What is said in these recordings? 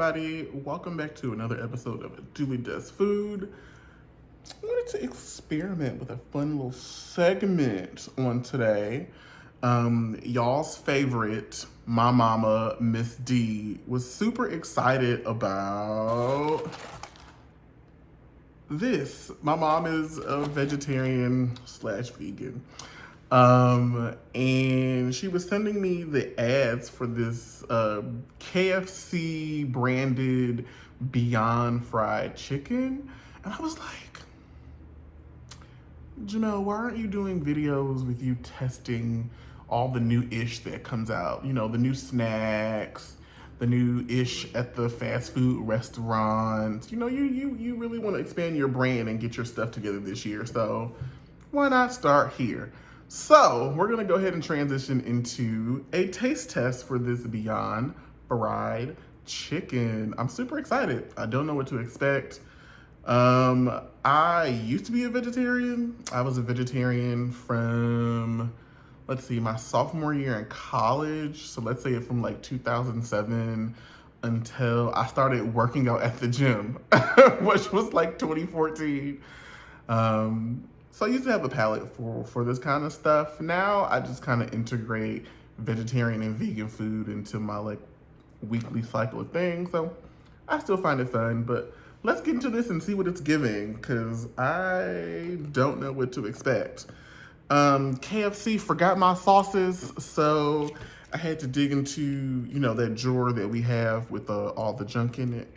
everybody, welcome back to another episode of Dooley Does Food. I wanted to experiment with a fun little segment on today. Y'all's favorite, my mama, Miss D, was super excited about this. My mom is a vegetarian slash vegan. And she was sending me the ads for this KFC branded Beyond Fried Chicken. And I was like, Jamel, why aren't you doing videos with you testing all the new ish that comes out? You know, the new snacks, the new ish at the fast food restaurants. You know, you really want to expand your brand and get your stuff together this year. So why not start here? So we're gonna go ahead and transition into a taste test for this Beyond Fried Chicken. I'm super excited. I don't know what to expect. I used to be a vegetarian. I was a vegetarian from, let's see, my sophomore year in college. So let's say from like 2007 until I started working out at the gym, which was like 2014. So I used to have a palate for this kind of stuff. Now I just kind of integrate vegetarian and vegan food into my like weekly cycle of things. So I still find it fun, but let's get into this and see what it's giving, because I don't know what to expect. KFC forgot my sauces, so I had to dig into, you know, that drawer that we have with all the junk in it.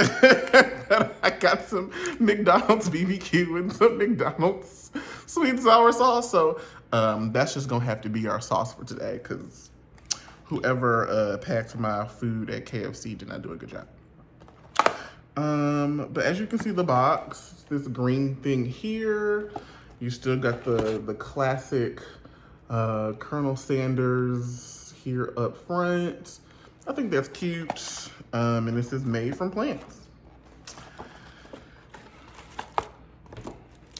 I got some McDonald's BBQ and some McDonald's sweet and sour sauce. So that's just gonna have to be our sauce for today, because whoever packed my food at KFC did not do a good job. But as you can see, the box, this green thing here, you still got the classic Colonel Sanders here up front. I think that's cute. And this is made from plants.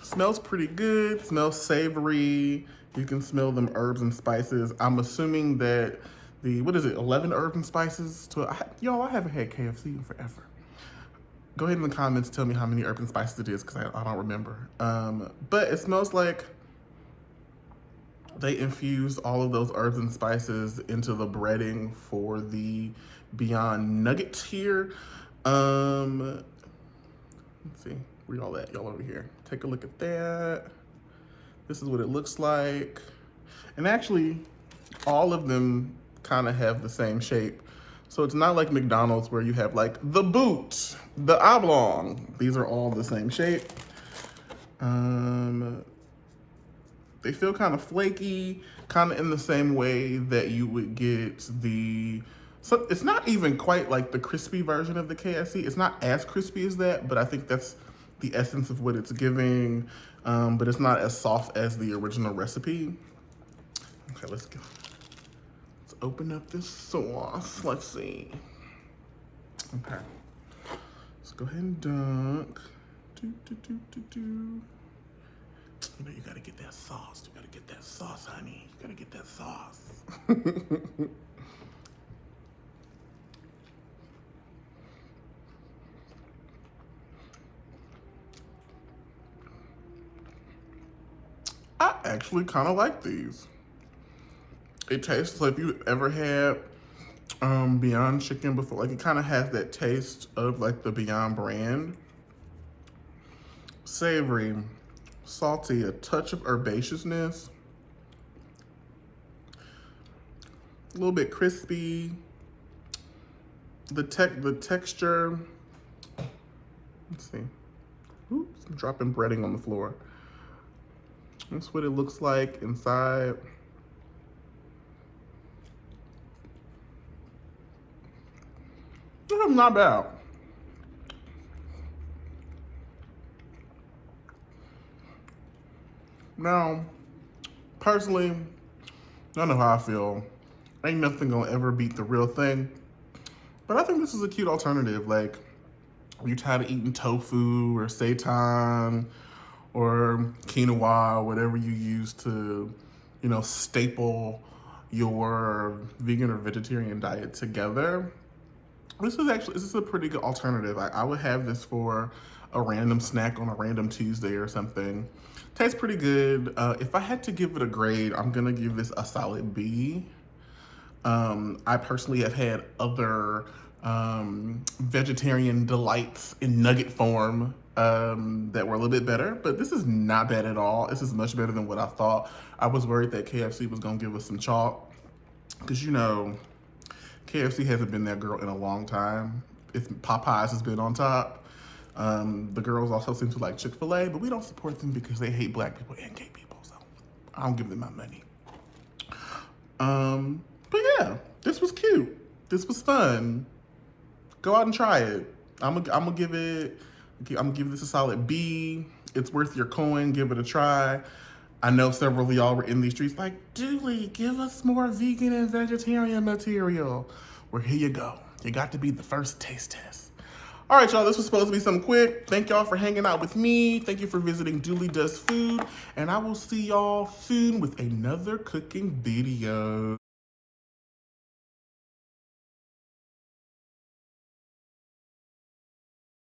Smells pretty good, smells savory. You can smell them herbs and spices. I'm assuming that the, 11 herbs and spices? Y'all, I haven't had KFC in forever. Go ahead in the comments, tell me how many herbs and spices it is, because I don't remember. But it smells like they infused all of those herbs and spices into the breading for the Beyond Nuggets here. Let's see, where y'all at? Y'all over here. Take a look at that. This is what it looks like. And actually, all of them kind of have the same shape. So it's not like McDonald's where you have like the boot, the oblong. These are all the same shape. They feel kind of flaky, kind of in the same way that you would get so it's not even quite like the crispy version of the KFC. It's not as crispy as that, but I think that's the essence of what it's giving. But it's not as soft as the original recipe. Okay, let's open up this sauce. Let's see. Okay. Let's go ahead and dunk. You know, you gotta get that sauce. You gotta get that sauce, honey. You gotta get that sauce. I actually kind of like these. It tastes like if you ever had Beyond Chicken before. Like, it kind of has that taste of like the Beyond brand. Savory, salty, a touch of herbaceousness. A little bit crispy. The texture. Let's see. Oops, I'm dropping breading on the floor. That's what it looks like inside. Not bad. Now, personally, I know how I feel. Ain't nothing gonna ever beat the real thing. But I think this is a cute alternative. Like, you tired of eating tofu or seitan or quinoa, whatever you use to, you know, staple your vegan or vegetarian diet together. This is a pretty good alternative. I would have this for a random snack on a random Tuesday or something. Tastes pretty good. If I had to give it a grade, I'm gonna give this a solid B. I personally have had other vegetarian delights in nugget form that were a little bit better, but this is not bad at all. This is much better than what I thought. I was worried that KFC was gonna give us some chalk, because you know, KFC hasn't been that girl in a long time. Popeyes has been on top. The girls also seem to like Chick-fil-A, but we don't support them because they hate black people and gay people, so I don't give them my money. But yeah, this was cute. This was fun. Go out and try it. I'm gonna give this a solid B. It's worth your coin. Give it a try. I know several of y'all were in these streets like, Dooley, give us more vegan and vegetarian material. Well, here you go. You got to be the first taste test. All right, y'all, this was supposed to be something quick. Thank y'all for hanging out with me. Thank you for visiting Dooley Does Food. And I will see y'all soon with another cooking video.